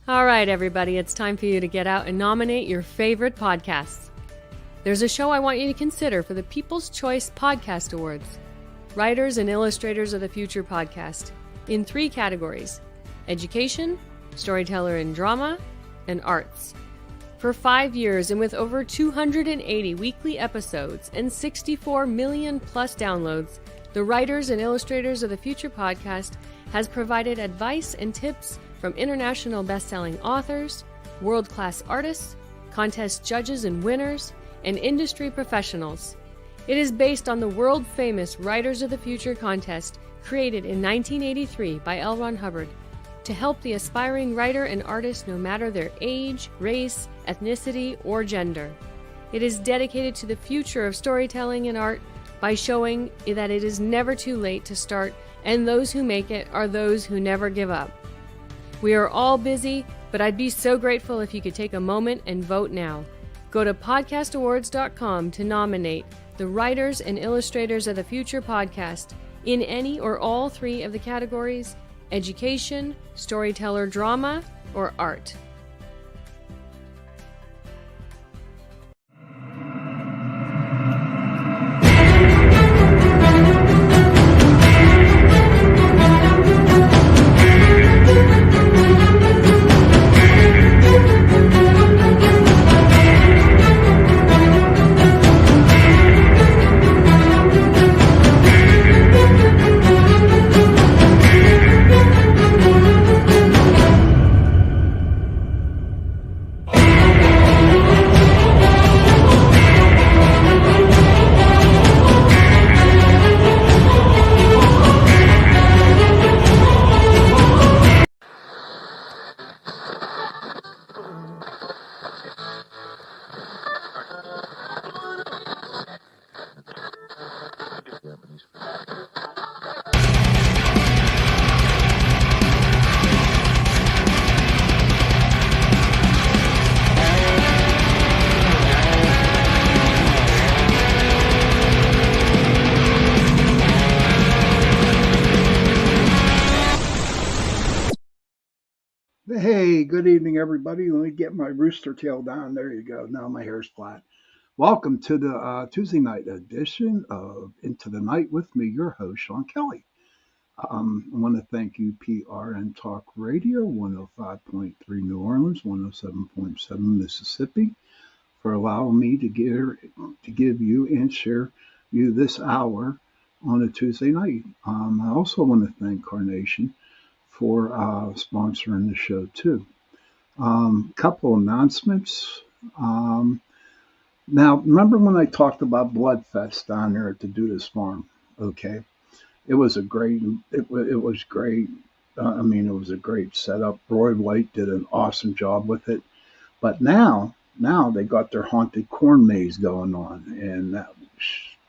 All right, everybody, it's time for you to get out and nominate your favorite podcasts. There's a show I want you to consider for the People's Choice Podcast Awards. Writers and Illustrators of the Future podcast in 3 categories: education, storyteller and drama, and arts. For 5 years and with over 280 weekly episodes and 64 million plus downloads, the Writers and Illustrators of the Future podcast has provided advice and tips from international best-selling authors, world-class artists, contest judges and winners, and industry professionals. It is based on the world-famous Writers of the Future contest created in 1983 by L. Ron Hubbard to help the aspiring writer and artist no matter their age, race, ethnicity, or gender. It is dedicated to the future of storytelling and art by showing that it is never too late to start, and those who make it are those who never give up. We are all busy, but I'd be so grateful if you could take a moment and vote now. Go to podcastawards.com to nominate the Writers and Illustrators of the Future podcast in any or all 3 of the categories: education, storyteller, drama, or art. Hey, good evening, everybody. Let me get my rooster tail down. There you go. Now my hair's flat. Welcome to the Tuesday night edition of Into the Night with me, your host, Sean Kelly. I want to thank UPRN Talk Radio, 105.3 New Orleans, 107.7 Mississippi, for allowing me to give you and share you this hour on a Tuesday night. I also want to thank Carnation for sponsoring the show too. Couple announcements. Now, remember when I talked about Bloodfest down there at the Dudas Farm? Okay, it was great. It was great. It was a great setup. Roy White did an awesome job with it. But now they got their haunted corn maze going on, and that,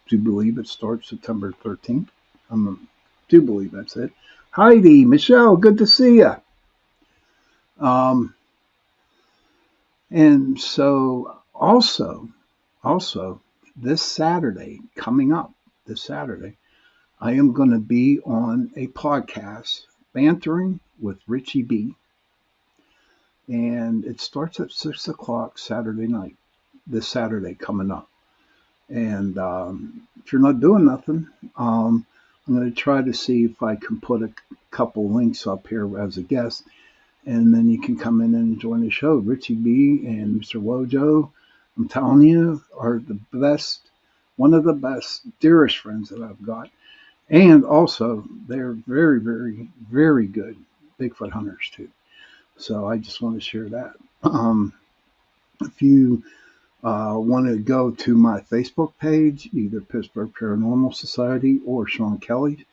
do you believe it starts September 13th? Do you believe that's it? Heidi, Michelle, good to see you. And so also this Saturday, coming up this Saturday, I am going to be on a podcast, Bantering with Richie B. And it starts at 6 o'clock Saturday night, this Saturday coming up. And if you're not doing nothing, I'm going to try to see if I can put a couple links up here as a guest, and then you can come in and join the show. Richie B and Mr. Wojo, I'm telling you, are the best, one of the best, dearest friends that I've got. And also, they're very, very, very good Bigfoot hunters too. So I just want to share that. If you want to go to my Facebook page, either Pittsburgh Paranormal Society or Sean Kelly,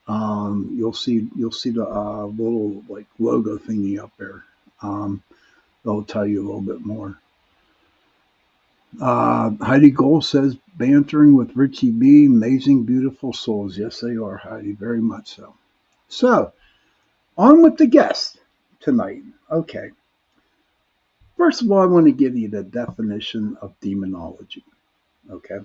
you'll see the little like logo thingy up there. They'll tell you a little bit more. Heidi Gold says, bantering with Richie B, amazing, beautiful souls. Yes, they are, Heidi, very much so. So, on with the guest tonight. Okay. First of all, I want to give you the definition of demonology. Okay.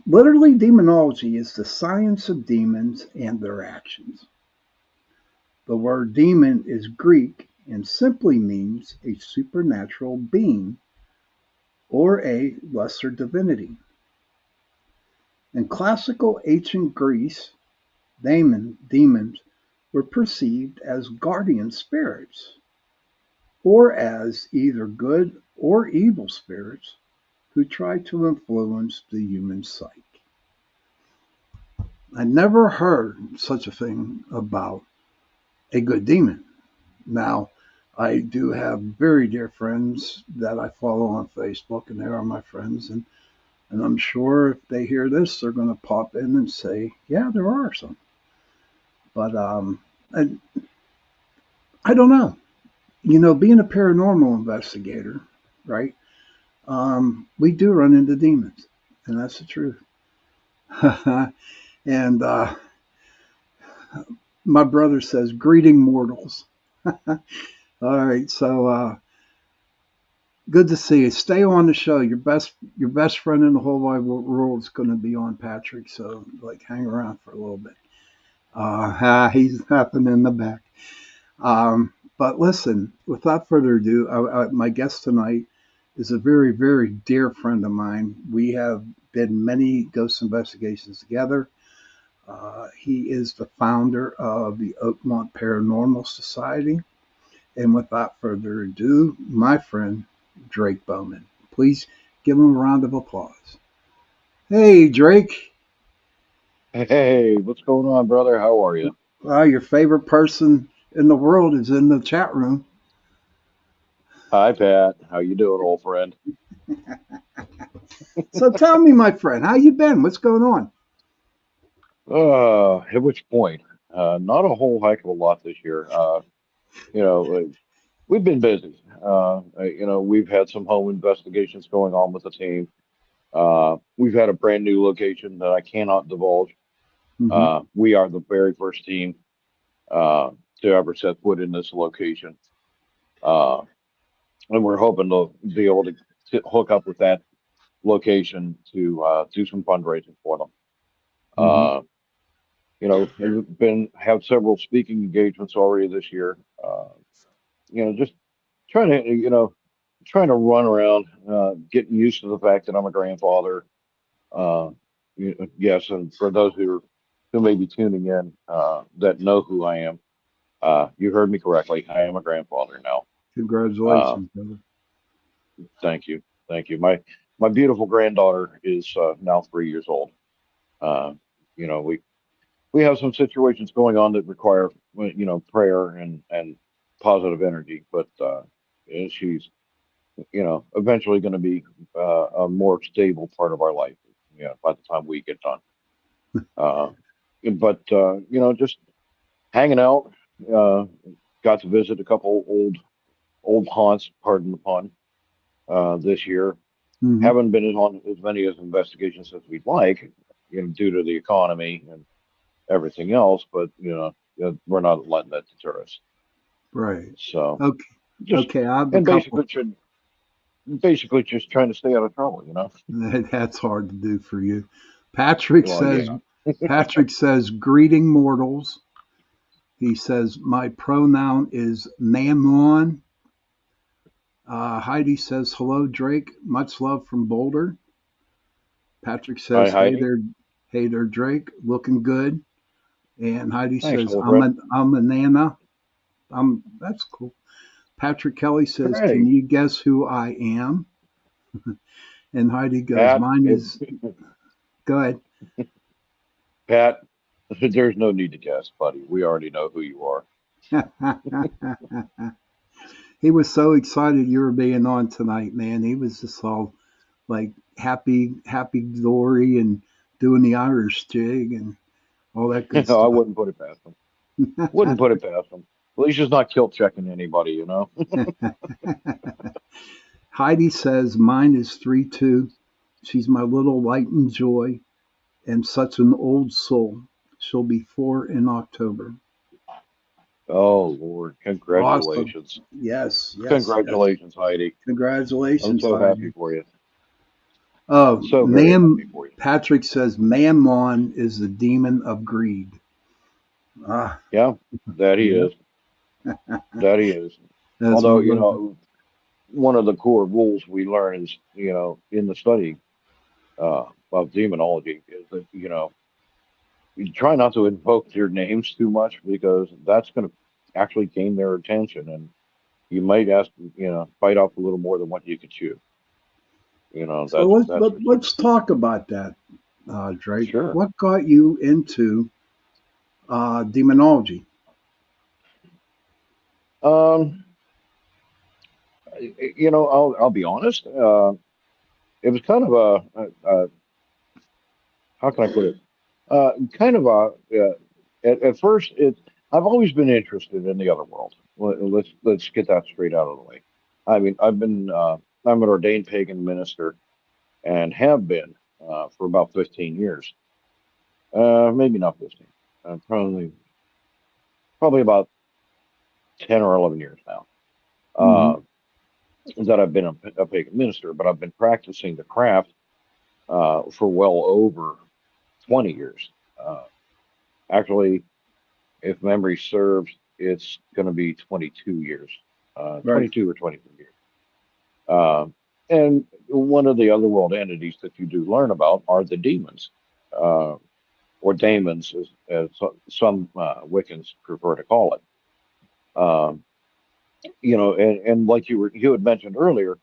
Literally, demonology is the science of demons and their actions. The word demon is Greek and simply means a supernatural being or a lesser divinity. In classical ancient Greece, demons were perceived as guardian spirits, or as either good or evil spirits who try to influence the human psyche. I never heard such a thing about a good demon. Now, I do have very dear friends that I follow on Facebook, and they are my friends, and I'm sure if they hear this, they're going to pop in and say, yeah, there are some. But I, I don't know. Being a paranormal investigator, right? We do run into demons, and that's the truth. And my brother says, "Greeting mortals." All right, so good to see you. Stay on the show. Your best friend in the whole wide world is going to be on, Patrick. So hang around for a little bit. He's laughing in the back. But listen, without further ado, my guest tonight is a very, very dear friend of mine. We have did many ghost investigations together. He is the founder of the Oakmont Paranormal Society. And without further ado, my friend, Drake Bowan. Please give him a round of applause. Hey, Drake. Hey, what's going on, brother? How are you? Your favorite person in the world is in the chat room. Hi, Pat. How you doing, old friend? So tell me, my friend, how you been? What's going on? At which point? Not a whole heck of a lot this year. You know, uh, we've been busy. We've had some home investigations going on with the team. We've had a brand new location that I cannot divulge. Mm-hmm. We are the very first team uh, to ever set foot in this location, uh, and we're hoping to be able to hook up with that location to do some fundraising for them. Mm-hmm. Uh, we've been have several speaking engagements already this year. Just trying to trying to run around, getting used to the fact that I'm a grandfather. Uh, yes, and for those who may be tuning in that know who I am, you heard me correctly. I am a grandfather now. Uh, Congratulations, brother. Thank you, thank you. My beautiful granddaughter is now 3 years old. Uh, we have some situations going on that require prayer and positive energy, but she's eventually going to be a more stable part of our life, by the time we get done. uh, but just hanging out. uh, Got to visit a couple old haunts, pardon the pun, this year. Mm-hmm. Haven't been on as many as investigations as we'd like, due to the economy and everything else, but we're not letting that deter us. Right. So Okay. just Okay. I have a and couple. basically just trying to stay out of trouble. That's hard to do for you. Patrick Well, says. yeah. Patrick says, "Greeting mortals." He says, "My pronoun is mammon." Heidi says, "Hello, Drake. Much love from Boulder." Patrick Hi, says, Heidi. Hey there, Drake. Looking good." And Heidi Thanks, says, old friend. I'm a nana. That's cool." Patrick Kelly says, "Can Hey, you guess who I am?" And Heidi goes, Pat. "Mine is," go ahead. Pat. There's no need to guess, buddy. We already know who you are. He was so excited you were being on tonight, man. He was just all like happy glory and doing the Irish jig and all that good I stuff. wouldn't put it past him. Wouldn't put it past him. At least he's not kill checking anybody. Heidi says, "Mine is 3-2. She's my little light and joy and such an old soul. She'll be 4 in October." Oh Lord, Awesome. congratulations. Yes, yes, yes. Congratulations, Heidi. I'm Congratulations, so happy Heidi. for you. Oh, So very happy man, for you. Patrick says, Mammon is the demon of greed. Ah, Yeah, that he yeah. is. That he is. That's my Although, brother. one of the core rules we learn is, in the study of demonology is that, you try not to invoke their names too much because that's going to actually gain their attention, and you might bite off a little more than what you could chew. So That's for sure. let's talk about that, Drake. Sure. What got you into demonology? Um, I'll be honest. It was kind of how can I put it? Kind of at first, I've always been interested in the other world. Let's get that straight out of the way. I mean, I'm an ordained pagan minister and have been for about 15 years. Maybe not 15. Probably about 10 or 11 years now. Hmm. Uh, that I've been a pagan minister, but I've been practicing the craft for well over 20 years. Uh, Actually, if memory serves, it's going to be 22 years, Right. 22 or 23 years. Uh, and one of the otherworld entities that you do learn about are the demons, uh, or daemons, as some Wiccans prefer to call it. Um, and like you had mentioned earlier,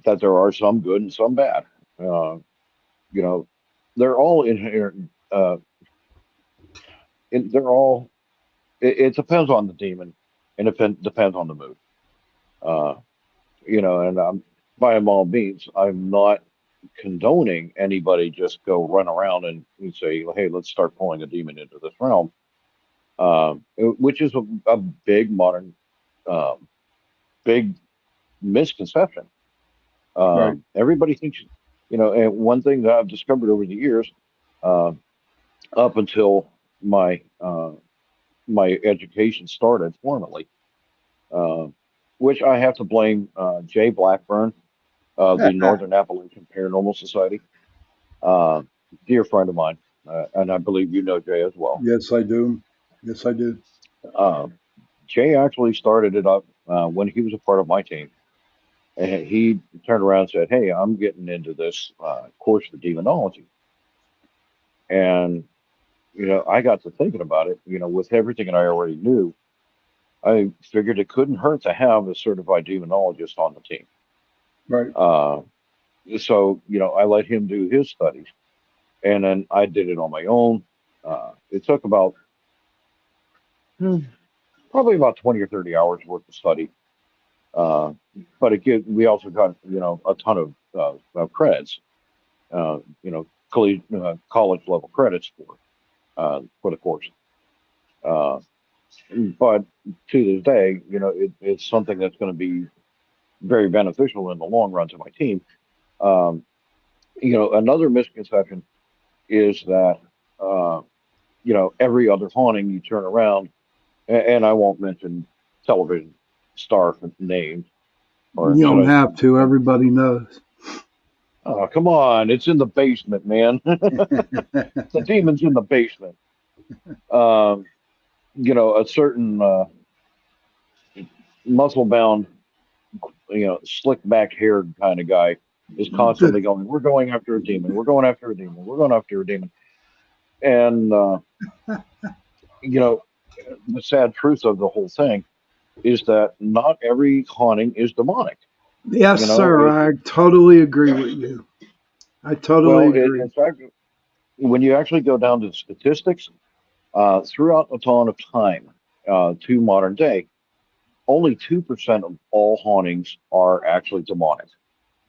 that there are some good and some bad. Uh, you know, they're all inherent. They're all. It depends on the demon, and it depends on the mood. Uh, and by all means, I'm not condoning anybody just go run around and say, "Hey, let's start pulling a demon into this realm," which is a big modern, uh, big misconception. Right. Everybody thinks, and one thing that I've discovered over the years, uh, up until my education started formally, uh, which I have to blame Jay Blackburn of the Northern Appalachian Paranormal Society, uh, dear friend of mine, and I believe you know Jay as well. Yes, I do. Yes, I do. Uh, Jay actually started it up when he was a part of my team, and he turned around and said, "Hey, I'm getting into this course for demonology," and I got to thinking about it. With everything that I already knew, I figured it couldn't hurt to have a certified demonologist on the team. Right. Uh, so I let him do his studies, and then I did it on my own. It took hmm, probably about 20 or 30 hours worth of study. Uh, but we also got, a ton of credits, college level credits for the course. Uh, but to this day, it's something that's going to be very beneficial in the long run to my team. Um, Another misconception is that, uh, every other haunting you turn around, and I won't mention television star names, or You should don't I? have to. Everybody knows. Oh, come on. It's in the basement, man. The demon's in the basement. Um, a certain muscle bound, slick back haired kind of guy is constantly going, "We're going after a demon. We're going after a demon. We're going after a demon." And, you know, the sad truth of the whole thing is that not every haunting is demonic. Yes, You know, sir. it, I totally agree with you. I totally agree. in fact, when you actually go down to the statistics, throughout the dawn of time to modern day, only 2% of all hauntings are actually demonic.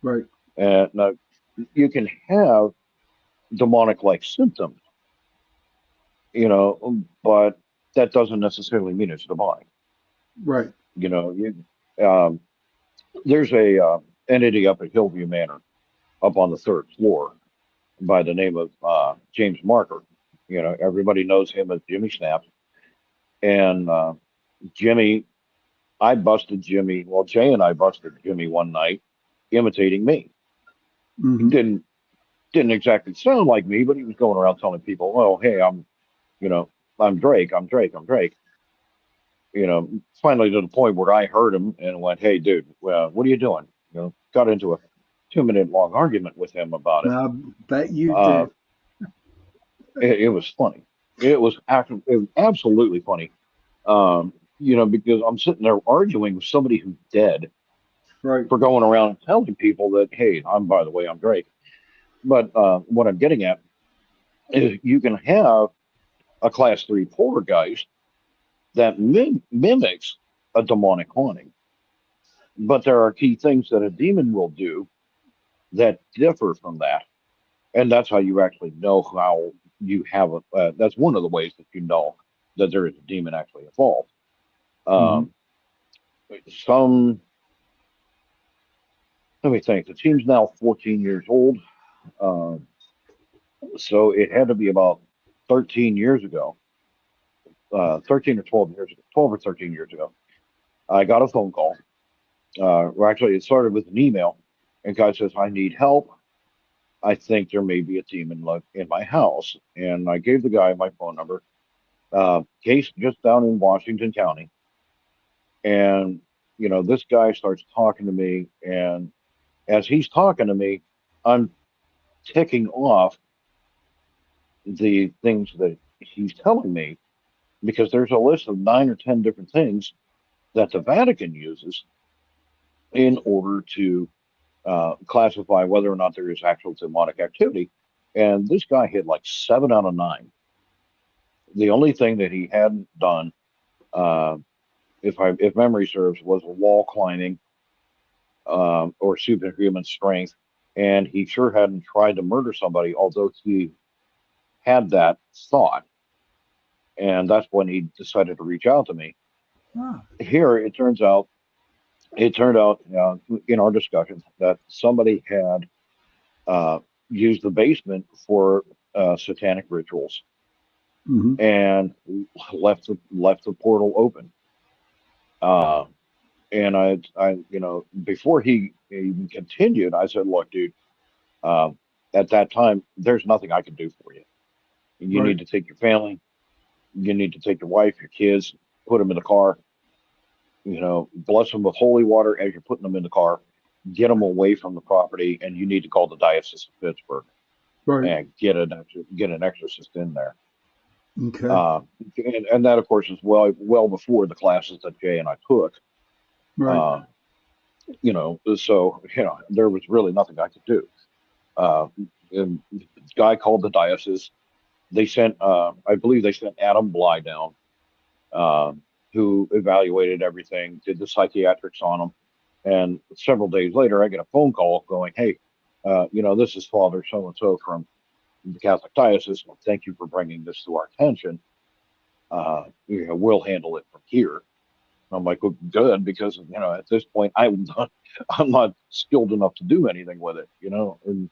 Right. And now you can have demonic like symptoms, but that doesn't necessarily mean it's demonic. Right. You know, um, there's a entity up at Hillview Manor up on the third floor by the name of James Marker. Everybody knows him as Jimmy Snaps. And Jimmy, I busted Jimmy. Well, Jay and I busted Jimmy one night imitating me. He Hmm. didn't exactly sound like me, but he was going around telling people, "Oh, hey, you know, I'm Drake. I'm Drake. I'm Drake." Finally to the point where I heard him and went, "Hey, dude, what are you doing?" Got into a 2 minute long argument with him about it. I bet you Uh, did. it was funny. It was absolutely funny. Because I'm sitting there arguing with somebody who's dead Right. for going around and telling people that, hey, by the way, I'm Drake. But what I'm getting at is you can have a class three poltergeist that mimics a demonic haunting. But there are key things that a demon will do that differ from that. And that's how you actually know how you have that's one of the ways that you know that there is a demon actually involved. Hmm. Um, some, let me think, the team's now 14 years old. Um, so it had to be about 13 years ago, 13 or 12 years ago, 12 or 13 years ago. I got a phone call. Well, actually, it started with an email. And guy says, I need help. I think there may be a demon in my house. And I gave the guy my phone number. Case just down in Washington County. And, this guy starts talking to me. And as he's talking to me, I'm ticking off the things that he's telling me because there's a list of 9 or 10 different things that the Vatican uses in order to classify whether or not there is actual demonic activity. And this guy hit like 7 out of 9. The only thing that he hadn't done, uh, if memory serves, was wall climbing or superhuman strength. And he sure hadn't tried to murder somebody, although he had that thought. And that's when he decided to reach out to me. Ah. Here, it turned out in our discussion that somebody had uh, used the basement for satanic rituals Hmm. and left the portal open. Uh, and before he even continued, I said, "Look, dude, uh, at that time, there's nothing I can do for you. You Right. need to take your family, you need to take your wife, your kids, put them in the car, bless them with holy water as you're putting them in the car, get them away from the property, and you need to call the Diocese of Pittsburgh Right. and get an exorcist in there." Okay. Uh, and that, of course, is well before the classes that Jay and I took. Right. Uh, so there was really nothing I could do. Uh, and the guy called the diocese. They sent, I believe, they sent Adam Bly down, uh, who evaluated everything, did the psychiatrics on him, and several days later, I get a phone call going, "Hey, this is Father so and so from the Catholic Diocese. Thank you for bringing this to our attention. We'll handle it from here." I'm like, well, good, because at this point I'm not skilled enough to do anything with it, And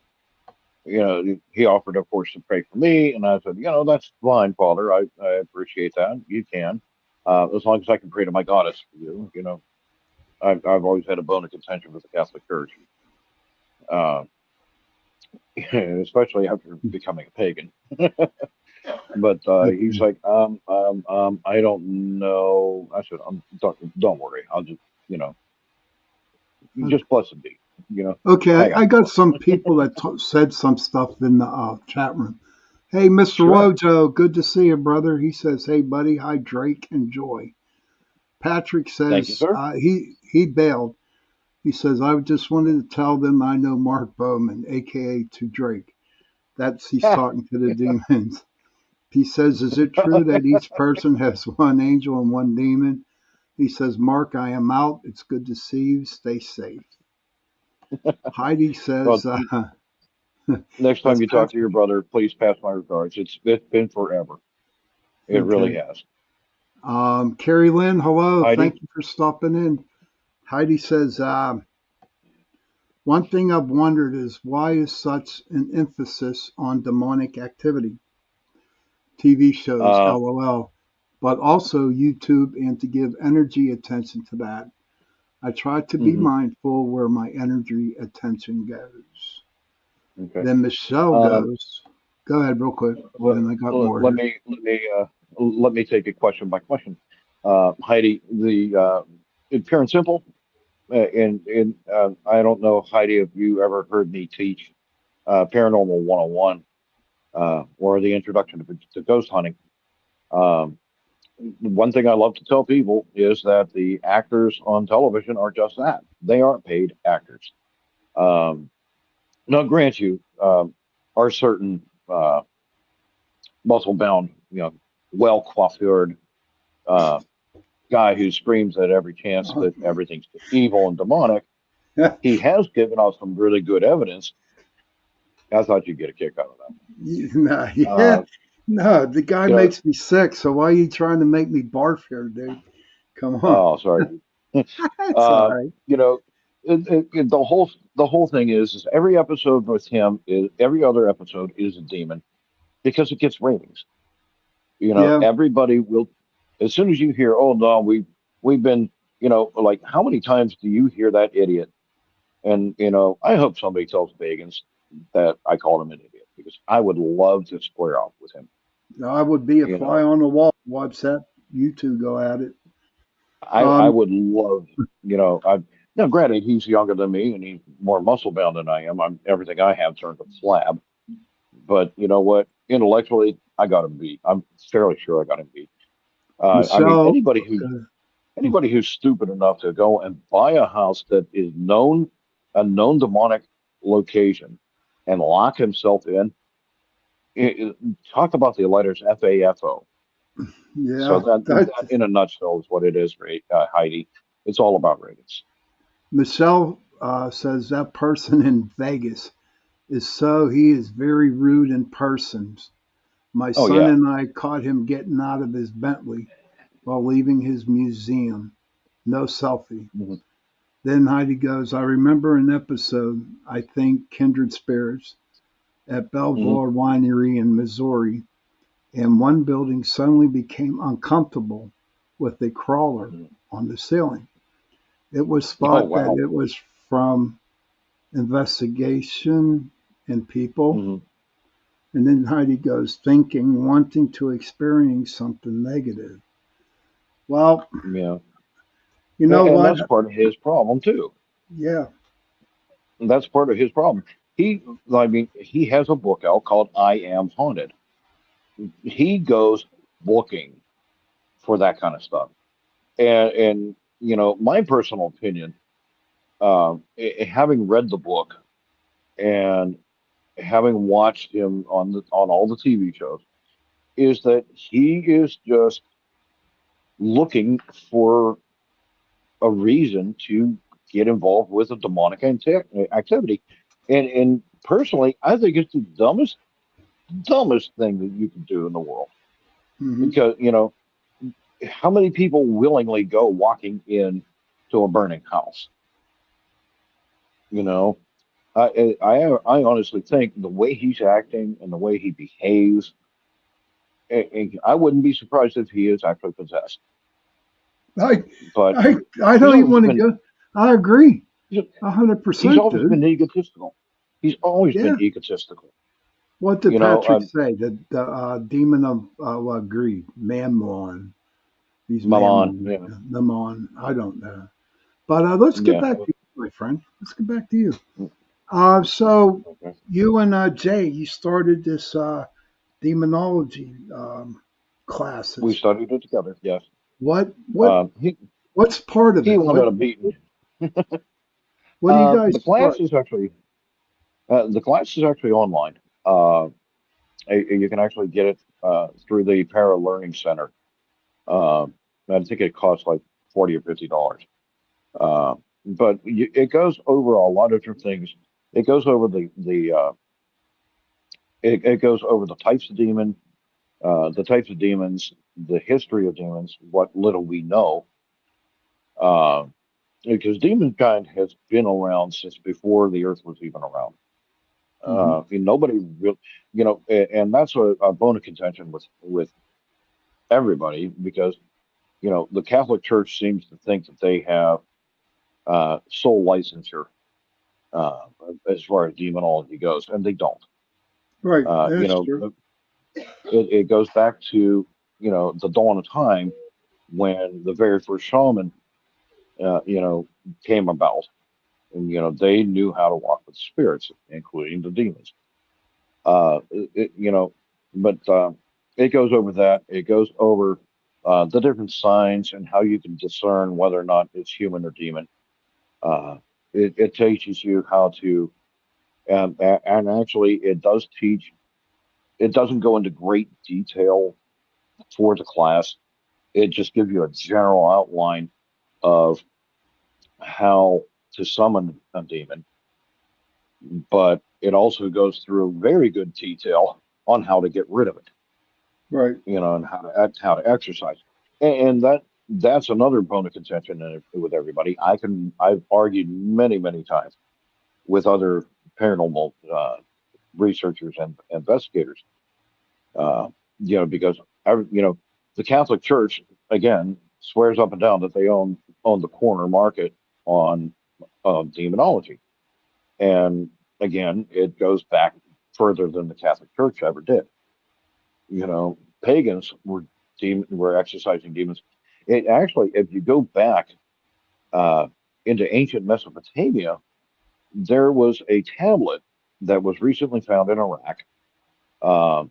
he offered, of course, to pray for me, and I said, that's fine, Father. I appreciate that. You can, as long as I can pray to my goddess for you. I've always had a bone of contention with the Catholic Church, uh, especially after becoming a pagan. But he's Okay. like, I don't know. I said, don't worry. I'll just, just bless and be, you know, Okay. hang I out. got some people that said some stuff in the chat room. Hey, Mr. Sure. Wojo, good to see you, brother. He says, "Hey, buddy, hi, Drake and Joy." Patrick Thank you, says sir. he bailed. He says, "I just wanted to tell them I know Mark Bowman, aka to Drake." That's he's talking to the demons. He says, "Is it true that each person has one angel and one demon?" He says, "Mark, I am out. It's good to see you. Stay safe." Heidi Well, says, next time "That's you talk to Patrick." your brother, please pass my regards. It's been forever. It really Okay. has. Carrie Lynn, hello. Heidi. Thank you for stopping in. Heidi says, "One thing I've wondered is why is such an emphasis on demonic activity, TV shows, Uh, LOL, but also YouTube, and to give energy attention to that. I try to be mhm, mindful where my energy attention goes." okay. Then Michelle Um, goes, go ahead real quick. let, Then I got let, more let here. me let me let me take it question by question. Heidi, in pure and simple. I don't know, Heidi, if you ever heard me teach Paranormal 101 or the introduction to ghost hunting. Um, one thing I love to tell people is that the actors on television are just that. They aren't paid actors. Um, now, grant you, are certain muscle bound, well coiffured uh, guy who screams at every chance that everything's evil and demonic. He has given us some really good evidence. I thought you'd get a kick out of Nah, that. yeah. No, the guy You know, makes me sick, so why are you trying to make me barf here, dude? Come on. oh, sorry. That's all Uh, right. you know, the whole thing is every episode with him is every other episode is a demon because it gets ratings. Yeah. Everybody will as soon as you hear, oh no, we've been, like how many times do you hear that idiot? And I hope somebody tells Bagans that I called him an idiot because I would love to square off with him. I would be a You fly know, on the wall. Watch that. You two go at it. I Um, would love, I now granted he's younger than me and he's more muscle bound than I am. I'm everything I have turned to flab. But you know what? Intellectually, I got him beat. I'm fairly sure I got him beat. I mean, Michelle, anybody who's stupid enough to go and buy a house that is a known demonic location, and lock himself in, talk about the letters FAFO. So yeah, that in a nutshell is what it is, right, Heidi. It's all about ratings. Michelle says that person in Vegas he is very rude in person. My Oh son yeah. and I caught him getting out of his Bentley while leaving his museum. No selfie. Mhm. Then Heidi goes, I remember an episode, I think Kindred Spirits, at Mhm. Belvoir Winery in Missouri, and one building suddenly became uncomfortable with a crawler Mhm. on the ceiling. It was Oh thought that wow. it was from investigation and people. Mhm. And then Heidi goes, thinking, wanting to experience something negative. Well, Yeah. you know And what? that's part of his problem too. Yeah. And that's part of his problem. I mean, he has a book out called I Am Haunted. He goes looking for that kind of stuff. And my personal opinion, having read the book and having watched him on all the TV shows, is that he is just looking for a reason to get involved with a demonic activity. And personally, I think it's the dumbest thing that you can do in the world Hmm. because how many people willingly go walking in to a burning house? You know, I honestly think the way he's acting and the way he behaves, I wouldn't be surprised if he is actually possessed. I, But I he's don't even always want to been go. I agree. he's, he's 100%, always dude. been egotistical. He's always Yeah. been egotistical. What did You know, Patrick say? The demon of greed, mammon. He's Maman, mammon. yeah, Mammon. I don't know. But let's get yeah. back to you, my friend. Let's get back to you. Mm, So okay. you and Jay, you started this demonology We classes. studied it together. Yes. What what Um, he what's part of he it? wanted a beating. What do you guys The class start? is actually online. Uh, you can actually get it through the Para Learning Center. I think it costs like $40 or $50. Uh, but it goes over a lot of different things. It goes over it goes over the types of demons, the history of demons, what little we know. Uh, because demonkind has been around since before the Earth was even around. Hmm. Nobody real, and that's a bone of contention with everybody because the Catholic Church seems to think that they have sole licensure uh, as far as demonology goes, and they don't. Right, Uh, you that's know, true. it goes back to the dawn of time when the very first shaman, you know, came about, and they knew how to walk with spirits, including the demons. You know, but it goes over that. It goes over the different signs and how you can discern whether or not it's human or demon. Uh, it teaches you how to, and actually, it does teach. It doesn't go into great detail for the class. It just gives you a general outline of how to summon a demon, but it also goes through very good detail on how to get rid of it, Right. and how to exercise. And that's another bone of contention with everybody. I've argued many times with other paranormal researchers and investigators, uh, because the Catholic Church again swears up and down that they own the corner market on demonology, and again, it goes back further than the Catholic Church ever did. Pagans were exercising demons. It actually, if you go back uh, into ancient Mesopotamia, there was a tablet that was recently found in Iraq uh,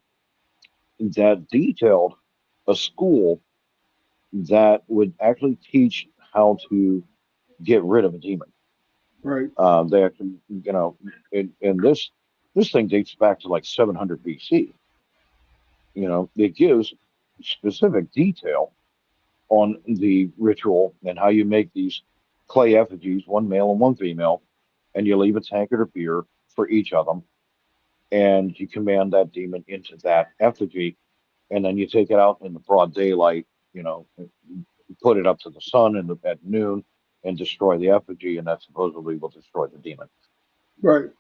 that detailed a school that would actually teach how to get rid of a demon. Right. They actually, and this thing dates back to like 700 BC. It gives specific detail on the ritual and how you make these clay effigies, one male and one female, and you leave a tankard of beer for each of them, and you command that demon into that effigy, and then you take it out in the broad daylight, put it up to the sun at noon, and destroy the effigy, and that supposedly will destroy the demon. Right.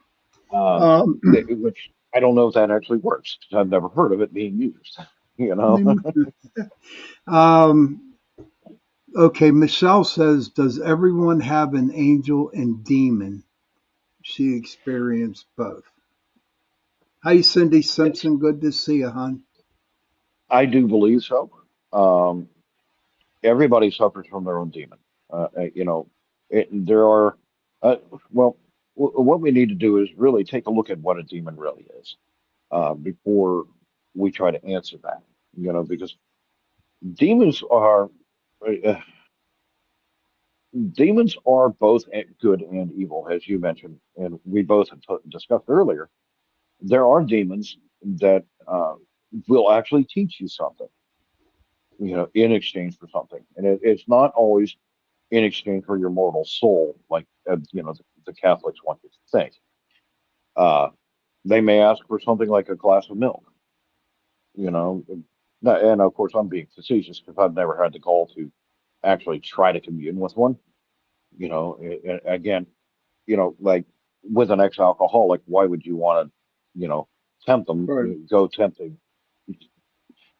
Um, Um, which I don't know if that actually works because I've never heard of it being used. You know, um, okay, Michelle says, does everyone have an angel and demon? She experienced both. Hi, Cindy Simpson. Good to see you, hon. I do believe so. Um, Everybody suffers from their own demon. There are, uh, well, what we need to do is really take a look at what a demon really is before we try to answer that. Because demons are uh, demons are both good and evil, as you mentioned, and we both have discussed earlier. There are demons that will actually teach you something, in exchange for something, and it's not always in exchange for your mortal soul, like the Catholics want you to think. Uh, they may ask for something like a glass of milk, you know, and of course I'm being facetious because I've never had the gall to actually try to commune with one. Again, like with an ex-alcoholic, why would you want to, tempt them? Right. Go tempting,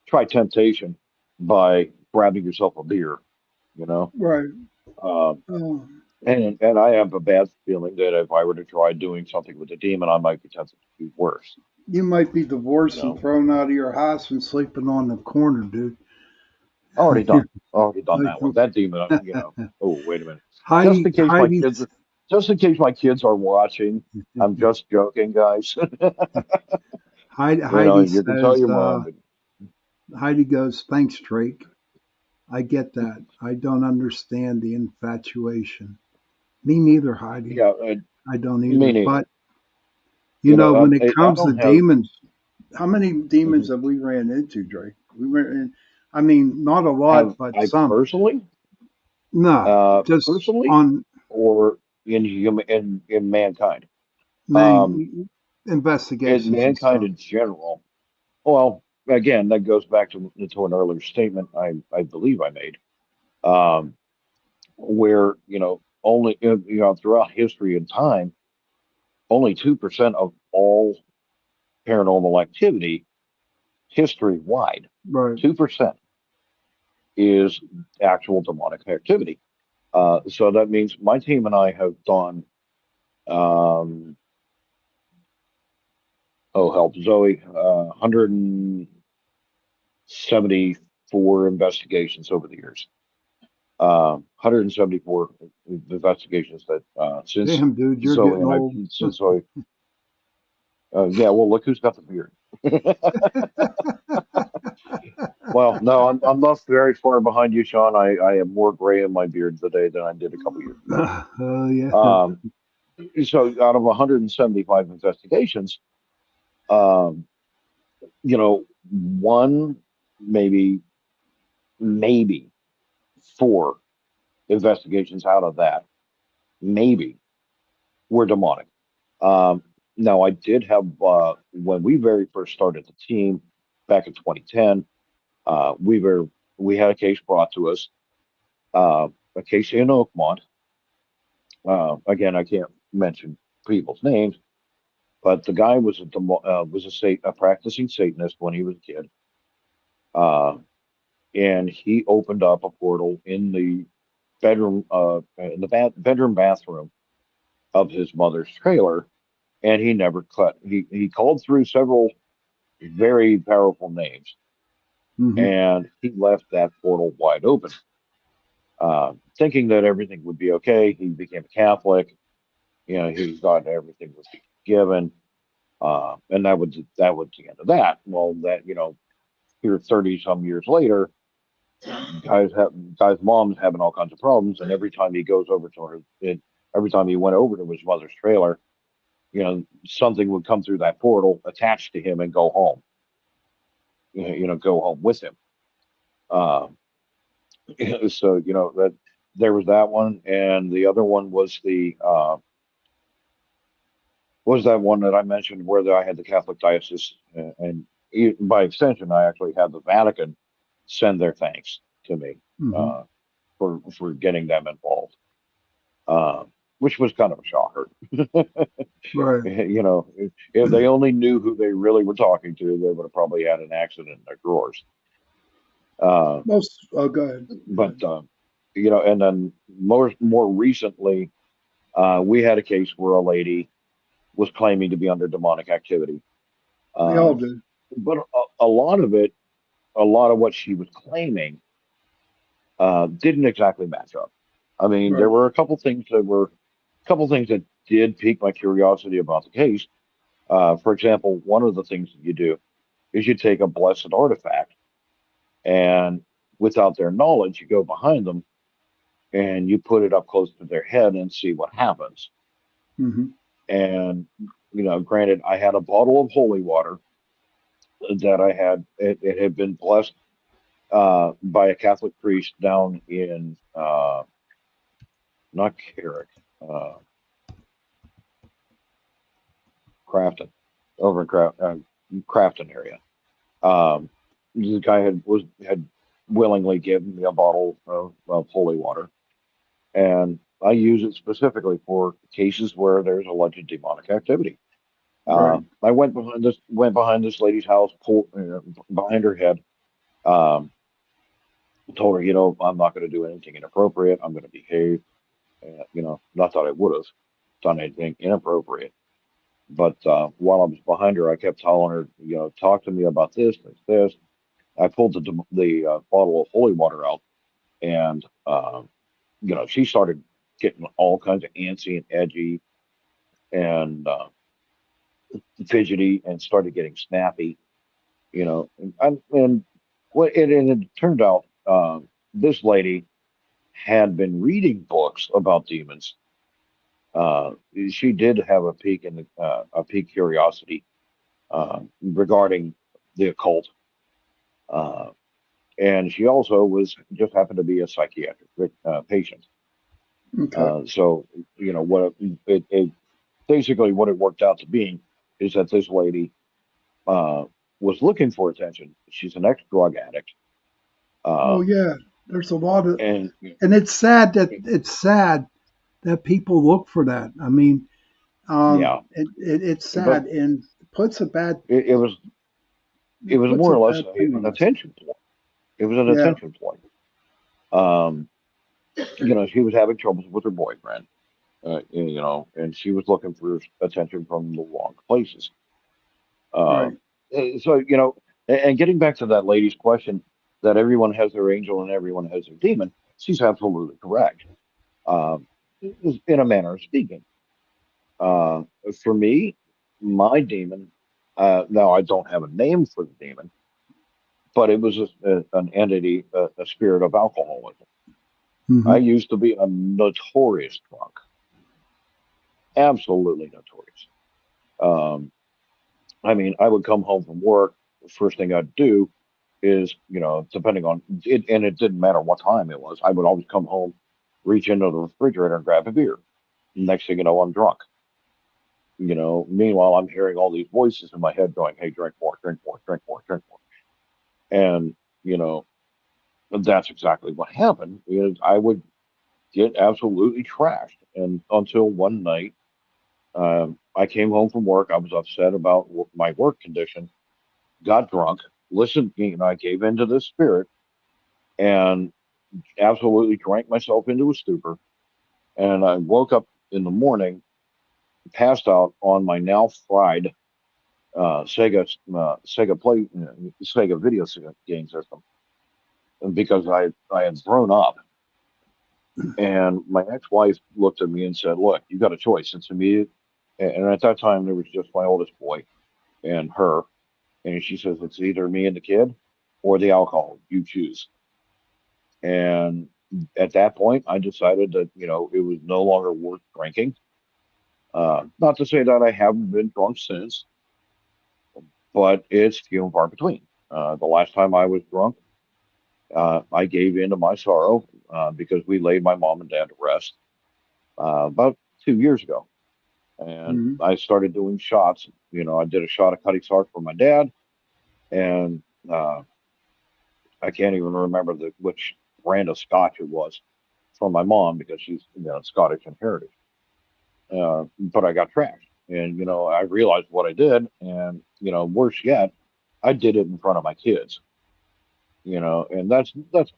try temptation by grabbing yourself a beer, you know. Right. Uh, Oh, and I have a bad feeling that if I were to try doing something with a demon, I might be tempted to do worse. you might be You divorced and know, thrown out of your house and sleeping on the corner, dude. already done, already done Like, that one. That demon, Oh, wait a minute. Just Heidi, in case my Heidi, kids, just in case my kids are watching, I'm just joking, guys. Heidi You can tell says, your mom. But Heidi goes, thanks, Drake. I get that. I don't understand the infatuation. Me neither, Heidi. yeah, I don't me either. neither. But, when it I comes to don't have. demons, how many demons Mhm. have we ran into, Drake? We ran in, I mean, not a lot, Have but I some. personally, No, just personally, on or in human in mankind? Um, name in investigations and mankind stuff. in general. Well, again, that goes back to an earlier statement I believe I made, um, where only throughout history and time, only 2% of all paranormal activity history wide, Right. 2% is actual demonic activity. So that means my team and I have done, um, oh help Zoe, 173 for investigations over the years. 174 investigations that since Damn, dude, you're Zoe getting and I old. since Zoe. Yeah, well, look who's got the beard. Well, no, I'm not very far behind you, Sean. I have more gray in my beard today than I did a couple years ago. Yeah. Um, so out of 175 investigations, um, one, maybe, maybe four investigations out of that, maybe, were demonic. Um, Now, I did have, when we very first started the team back in 2010, uh, we were, we had a case brought to us, a case in Oakmont. Again, I can't mention people's names, but the guy was a practicing Satanist when he was a kid, uh, and he opened up a portal in the bedroom bathroom of his mother's trailer, and he never cut. He called through several very powerful names, Hmm. and he left that portal wide open, thinking that everything would be okay. He became a Catholic. He thought everything would be forgiven, and that was the end of that. Well, here 30 some years later, guys' mom's having all kinds of problems, and every time he goes over to every time he went over to his mother's trailer, something would come through that portal attached to him and go home. Go home with him. Um, so that there was that one, and the other one was that one that I mentioned where I had the Catholic diocese, and by extension, I actually had the Vatican send their thanks to me, Hmm. uh, for getting them involved, uh, which was kind of a shocker. Right. If they only knew who they really were talking to, they would have probably had an accident in their drawers. Uh, Most. Oh, go ahead. Go but ahead. and then more recently, we had a case where a lady was claiming to be under demonic activity. We all Um, do. but a lot of what she was claiming didn't exactly match up. I mean, there Right. were a couple things that did pique my curiosity about the case. For example, one of the things that you do is you take a blessed artifact, and without their knowledge, you go behind them and you put it up close to their head and see what happens. Hmm. And granted, I had a bottle of holy water that I had. It had been blessed by a Catholic priest down in not Carrick, uh, Crafton, over in Crafton area. Um, the guy had willingly given me a bottle of holy water, and I use it specifically for cases where there's alleged demonic activity. Right. I went behind this lady's house, pulled behind her head, um, told her, I'm not going to do anything inappropriate. I'm going to behave. Not that I would have done anything inappropriate, but while I was behind her, I kept telling her, talk to me about this. I pulled the bottle of holy water out, and she started getting all kinds of antsy and edgy and fidgety, and started getting snappy. And it turned out this lady had been reading books about demons. Uh, she did have a peak curiosity regarding the occult, uh, and she also was just happened to be a psychiatric patient. Okay. So what it basically what it worked out to be is that this lady uh, was looking for attention. She's an ex-drug addict, Oh, um, yeah. There's a lot of, and and it's sad that people look for that. I mean, yeah, it's but sad and puts a bad it, it was it it was puts more a or less bad thing an on us. attention point. It was an Yeah. attention point. Um, she was having troubles with her boyfriend, and she was looking for attention from the wrong places. Right. So, and getting back to that lady's question, that everyone has their angel and everyone has their demon, she's absolutely correct. Uh, in a manner of speaking. Uh, for me, my demon, now I don't have a name for the demon, but it was an entity, a spirit of alcoholism. I Hmm. used to be a notorious drunk, absolutely notorious. Um, I mean, I would come home from work. The first thing I'd do is, depending on it, and it didn't matter what time it was, I would always come home, reach into the refrigerator and grab a beer. Next thing you know, I'm drunk. Meanwhile, I'm hearing all these voices in my head going, "Hey, drink more, drink more, drink more, drink more." And, you know, that's exactly what happened is I would get absolutely trashed. And until one night, I came home from work. I was upset about my work condition, got drunk, listened, I gave into this spirit and absolutely drank myself into a stupor. And I woke up in the morning, passed out on my now fried Sega video game system because I had grown up. And my ex-wife looked at me and said, "Look, you got a choice. It's immediate." And at that time, there was just my oldest boy and her. And she says, "It's either me and the kid or the alcohol. You choose." And at that point, I decided that, it was no longer worth drinking. Not to say that I haven't been drunk since, but it's few and far between. The last time I was drunk, I gave in to my sorrow because we laid my mom and dad to rest about 2 years ago. And Hmm. I started doing shots. I did a shot of Cutty Sark for my dad, and I can't even remember which brand of scotch it was for my mom because she's Scottish in heritage. But I got trashed, and I realized what I did, and worse yet, I did it in front of my kids. And that's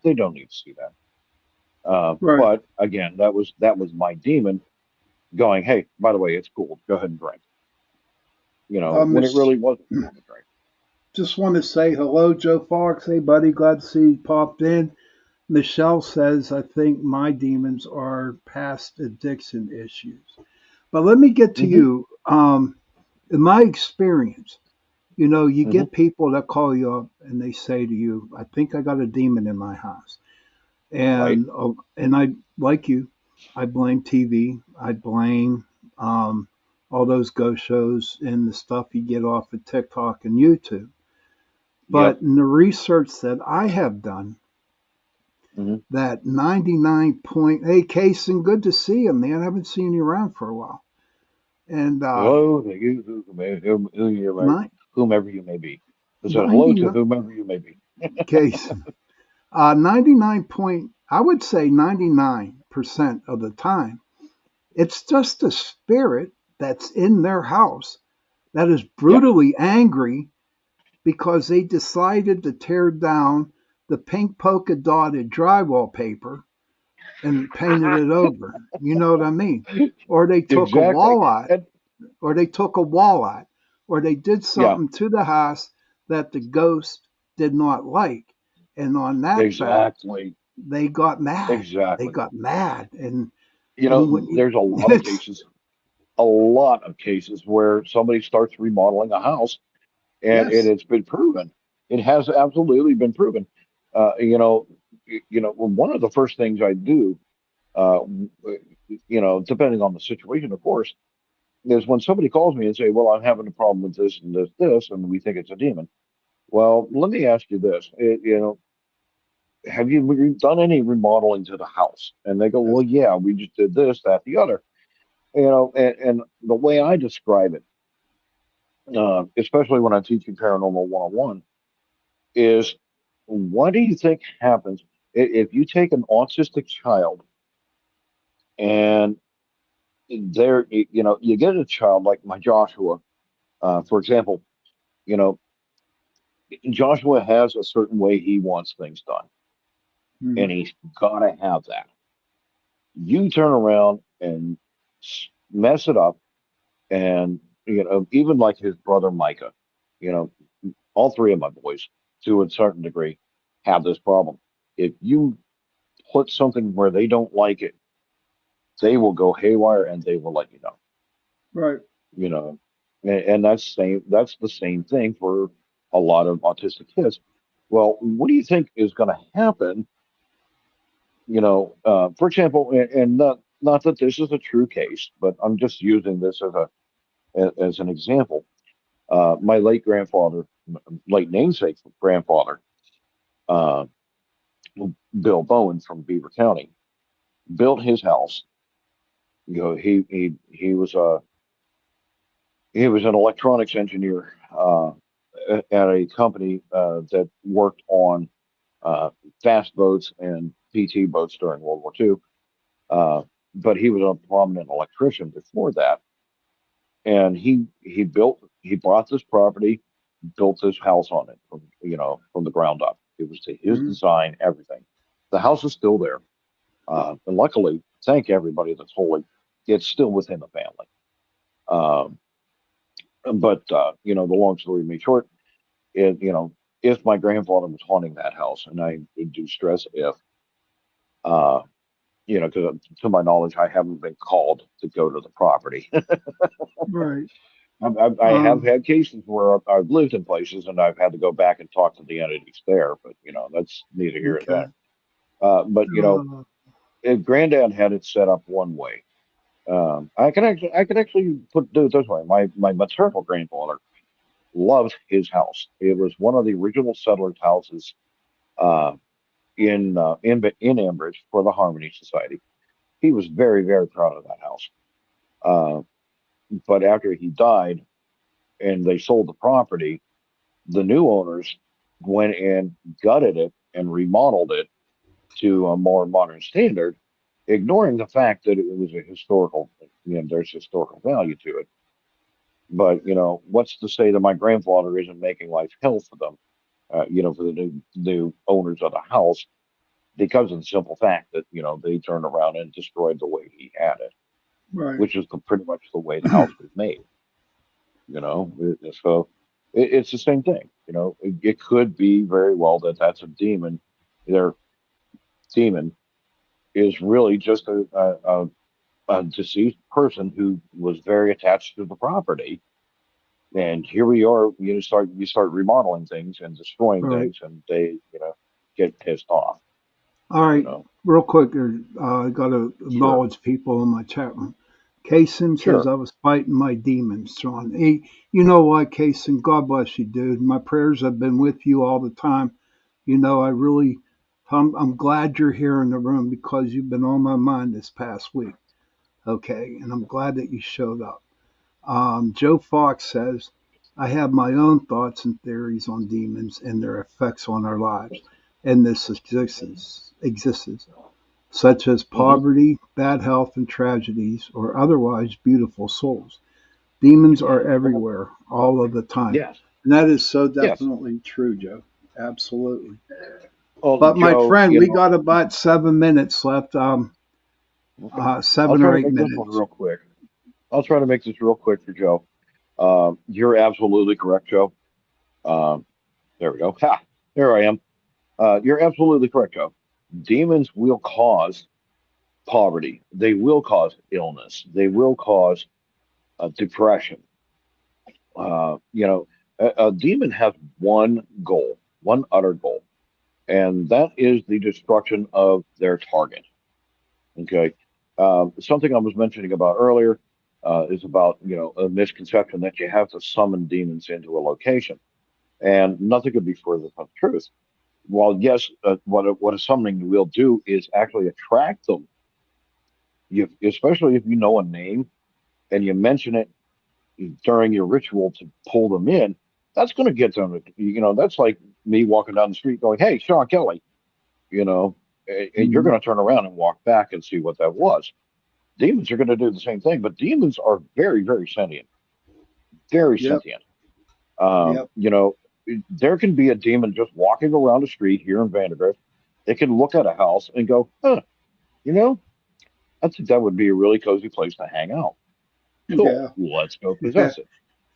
they don't need to see that. Right. But again, that was my demon going, "Hey, by the way, it's cool. Go ahead and drink." When it Miss, really wasn't cool to drink. just want to say hello, Joe Fox. Hey, buddy, glad to see you popped in. Michelle says, I think my demons are past addiction issues. But let me get to Hmm. you. In my experience, you Hmm. get people that call you up and they say to you, I think I got a demon in my house. Right. And I, like you, I blame TV. I blame um, all those ghost shows and the stuff you get off of TikTok and YouTube. But Yep. in the research that I have done, Hmm. that 99 point, hey, Kason, good to see you, man. I haven't seen you around for a while. And Hello to you, whomever you may be. I said hello to 99, whomever you may be. Kason, 99 point, I would say 99% of the time, it's just a spirit that's in their house that is Yep. brutally angry because they decided to tear down the pink polka dotted drywall paper and painted it over. You know what I mean? Or they took a Exactly. wall out, And or they took a wall out, or they did yeah, something to the house that the ghost did not like. And on that fact, exactly. they got mad. They Exactly. got mad. And when There's it's a lot of cases where somebody starts remodeling a house and yes, it's been proven. It has absolutely been proven. Uh, you know, well, one of the first things I do, uh, depending on the situation, of course, is when somebody calls me and say, "Well, I'm having a problem with this and this, and we think it's a demon." Well, let me ask you this: have you done any remodeling to the house? And they go, "Well, yeah, we just did this, that, the other." And the way I describe it, especially when I'm teaching paranormal 101, is what do you think happens if you take an autistic child and you get a child like my Joshua, for example, you know, Joshua has a certain way he wants things done, and mhm, he's got to have that. You turn around and mess it up, and even like his brother Micah, you know, all three of my boys to a certain degree. have this problem. If you put something where they don't like it, they will go haywire and they will let you know. Right. You know, and that's the same thing for a lot of autistic kids. Well, what do you think is going to happen? For example, and not that this is a true case, but I'm just using this as an example. My late namesake grandfather, uh, Bill Bowen from Beaver County, built his house. He was an electronics engineer at a company that worked on fast boats and PT boats during World War II. Uh, but he was a prominent electrician before that, and he bought this property, built this house on it from the ground up. It was to his Mm-hmm. design, everything. The house is still there, and luckily, thank everybody that's holy, it's still within the family. Um, but the long story made short, if my grandfather was haunting that house, and I do stress if, uh, because to my knowledge, I haven't been called to go to the property. Right. I have Um, had cases where I've lived in places and I've had to go back and talk to the entities there, but that's neither here nor okay. there. But Uh, if Granddad had it set up one way, I can actually do it this way. My maternal grandfather loved his house. It was one of the original settlers' houses uh, in Ambridge for the Harmony Society. He was very very proud of that house. Uh, but after he died and they sold the property, the new owners went and gutted it and remodeled it to a more modern standard, ignoring the fact that it was a historical, there's historical value to it. But what's to say that my grandfather isn't making life hell for them? For the new owners of the house, because of the simple fact that they turned around and destroyed the way he had it, right. which is pretty much the way the house was made. So it's the same thing. It could be very well that that's a demon. Their demon is really just a deceased person who was very attached to the property. And here we are. You start remodeling things and destroying Right. things, and they get pissed off. All You right. know, Real quick, I got to sure, acknowledge people in my chat room. Kason says sure. I was fighting my demons, Sean. Hey, you know what, Kason? God bless you, dude. My prayers have been with you all the time. I really, I'm glad you're here in the room because you've been on my mind this past week. Okay, and I'm glad that you showed up. Joe Fox says, I have my own thoughts and theories on demons and their effects on our lives and this existence, such as Hmm. poverty, bad health, and tragedies, or otherwise beautiful souls. Demons are Well, everywhere, all of the time. yes, And that is so yes. definitely true, Joe. Absolutely. Well, But my Joe, friend, we got about 7 minutes left, okay. I'll seven try or to eight make this one minutes. real quick. I'll try to make this real quick for Joe. You're absolutely correct, Joe. Um, there we go. Ha! There I am. You're absolutely correct, Joe. Demons will cause poverty. They will cause illness. They will cause depression. A demon has one goal, one utter goal, and that is the destruction of their target. Okay. Something I was mentioning about earlier is about a misconception that you have to summon demons into a location, and nothing could be further from the truth. While yes, what a summoning will do is actually attract them. Especially if you know a name and you mention it during your ritual to pull them in, that's going to get them. That's like me walking down the street going, "Hey, Sean Kelly," you know, and you're Mhm. going to turn around and walk back and see what that was. Demons are going to do the same thing, but demons are very, very sentient, very Yep. sentient. Yep. There can be a demon just walking around the street here in Vanderbilt. They can look at a house and go, "Huh, you know, I think that would be a really cozy place to hang out. Cool, Yeah. let's go Yeah. possess it."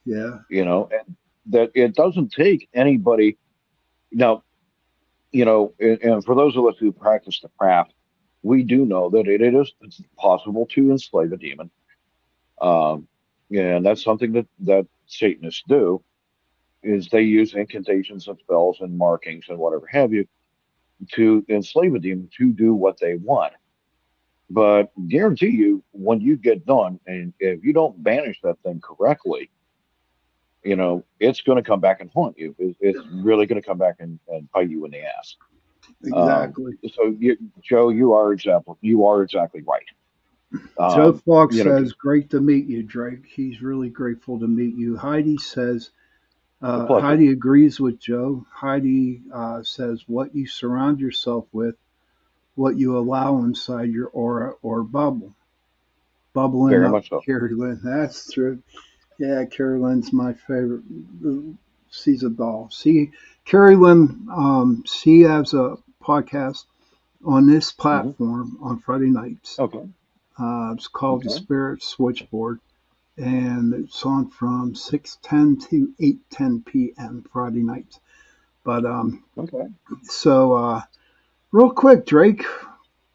Yeah. And that it doesn't take anybody. Now, and for those of us who practice the craft, we do know that it's possible to enslave a demon. Um, and that's something that Satanists do is they use incantations and spells and markings and whatever have you to enslave a demon to do what they want. But guarantee you, when you get done, and if you don't banish that thing correctly, it's going to come back and haunt you. It's really going to come back and bite you in the ass. Um, Exactly. Joe, you are exactly right. Joe Fox says, Just "Great to meet you, Drake." He's really grateful to meet you. Heidi says, a pleasure. Heidi agrees with Joe. Heidi says, "What you surround yourself with, what you allow inside your aura or bubble." Bubbling Very up, much so. Carrie Lynn. That's true. Yeah, Carrie Lynn's my favorite. She's a doll. Carrie Lynn, she has a podcast on this Hmm. platform on Friday nights. Okay. It's called the Okay. Spirit Switchboard, and it's on from 6:10 to 8:10 p.m. Friday nights. But Okay. so real quick, Drake,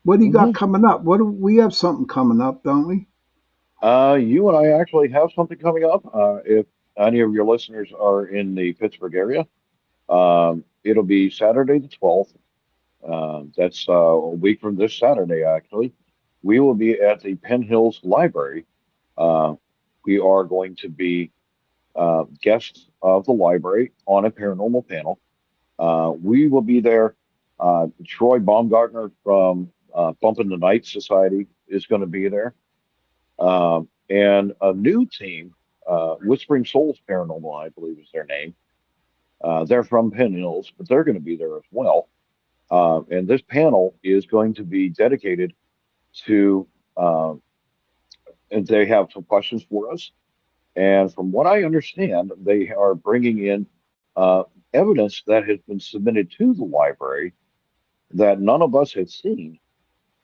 what do you got Hmm. coming up? What do we have something coming up, don't we? You and I actually have something coming up. If any of your listeners are in the Pittsburgh area, it'll be Saturday the 12th. That's a week from this Saturday, actually. We will be at the Penn Hills Library. Uh, we are going to be guests of the library on a paranormal panel. We will be there. Troy Baumgartner from Bumpin' the Night Society is going to be there. And a new team, Whispering Souls Paranormal, I believe is their name. They're from Penn Hills, but they're going to be there as well. And this panel is going to be dedicated to, uh, and they have some questions for us. And from what I understand, they are bringing in uh, evidence that has been submitted to the library that none of us had seen.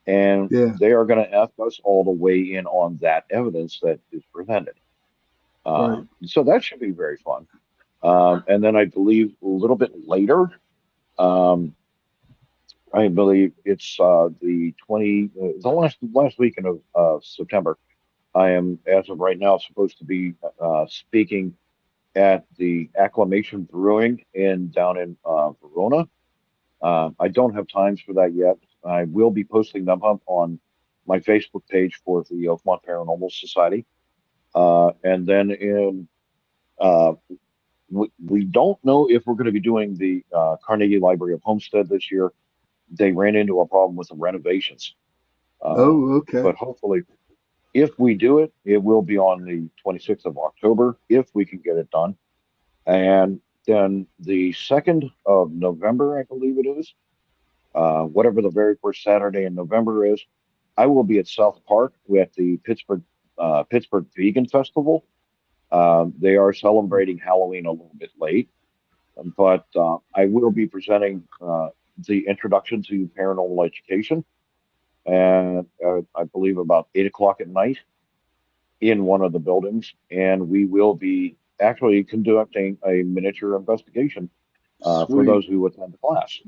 And Yeah, they are going to ask us all to weigh in on that evidence that is presented. right. So that should be very fun. And then I believe a little bit later, um, I believe it's the last weekend of September. I am, as of right now, supposed to be speaking at the Acclamation Brewing in down in Verona. I don't have times for that yet. I will be posting them up on my Facebook page for the Oakmont Paranormal Society. And then uh, we don't know if we're going to be doing the Carnegie Library of Homestead this year. They ran into a problem with the renovations. Uh, Oh, okay. but hopefully, if we do it, it will be on the 26th of October if we can get it done. And then the 2nd of November, I believe it is, whatever the very first Saturday in November is, I will be at South Park at the Pittsburgh Vegan Festival. They are celebrating Halloween a little bit late, but I will be presenting the introduction to paranormal education, and I believe about 8 o'clock at night in one of the buildings, and we will be actually conducting a miniature investigation for Sweet. those who attend the class.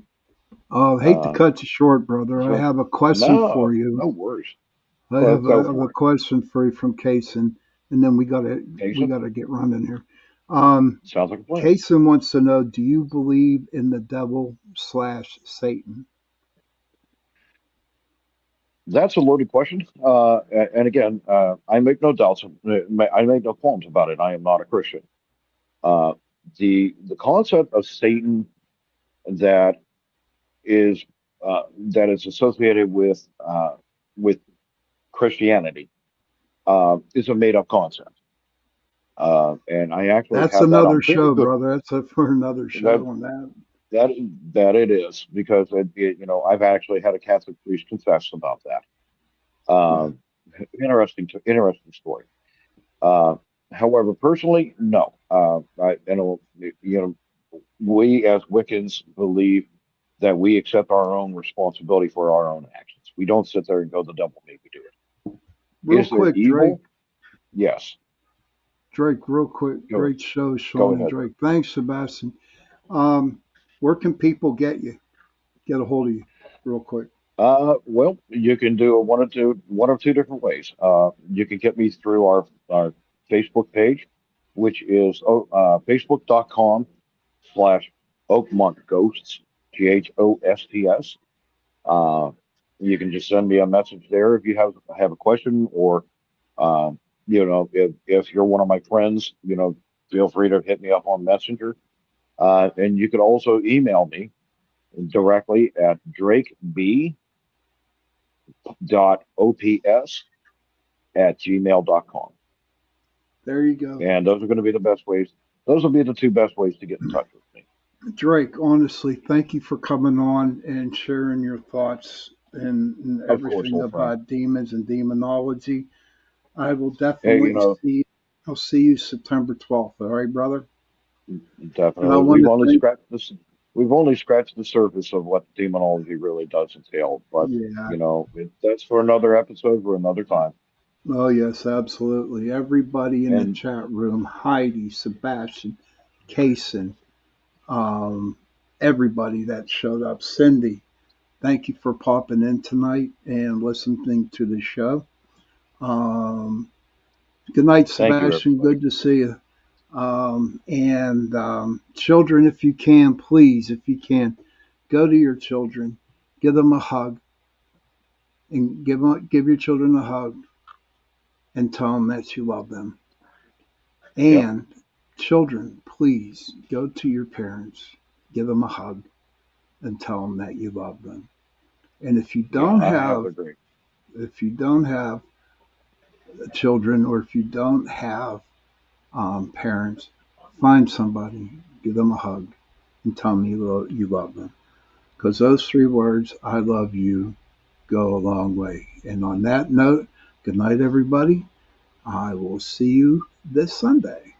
I hate to Uh, cut you short, brother. I so, have a question for no, you. no worries. I Well, have go a for it, question for you from Kaysen, and then we Jason. gotta get running here. Um, Sounds like a plan. Kaysen wants to know: do you believe in the devil slash Satan? That's a loaded question. And again, I make no doubts. I make no qualms about it. I am not a Christian. Uh, the concept of Satan that is that is associated with Christianity is a made up concept. And I actually That's have that another on very show, good brother. That's for another that show on that. that that it is because I've actually had a Catholic priest confess about that. Yeah. Um, interesting story. Uh, However, personally, no. We as Wiccans believe that we accept our own responsibility for our own actions. We don't sit there and go, "The devil made me do it." Real Is there quick, Drake. evil? Yes. Drake, real quick. Go Great show, go Sean and ahead. Drake. Thanks, Sebastian. Um, where can people get you? get a hold of you real quick? Well, you can do one of two different ways. You can get me through our Facebook page, which is facebook.com/ Oakmont Ghosts, Ghosts. Uh, you can just send me a message there if you have a question, or if you're one of my friends, feel free to hit me up on Messenger. And you could also email me directly at drakeb.ops@gmail.com. There you go. And those are going to be the best ways. Those will be the two best ways to get in touch with me. Drake, honestly, thank you for coming on and sharing your thoughts and Of course, everything old friend. about demons and demonology. I will Hey, definitely I'll see you September 12th. All right, brother? And I definitely. want to thank, We've only scratched the surface of what demonology really does entail. But yeah. that's for another episode for another time. Oh, yes, absolutely. Everybody in the And chat room, Heidi, Sebastian, Kason, everybody that showed up, Cindy, thank you for popping in tonight and listening to the show. Um, Good night, thank you, Sebastian. everybody. Good to see you. And children, if you can, please, if you can, go to your children, give them a hug, and give your children a hug and tell them that you love them. Yep. And children, please go to your parents, give them a hug, and tell them that you love them. And Yeah, I have agreed. if you don't have children, or if you don't have parents, find somebody, give them a hug, and tell them you love them. Because those three words, I love you, go a long way. And on that note, good night, everybody. I will see you this Sunday.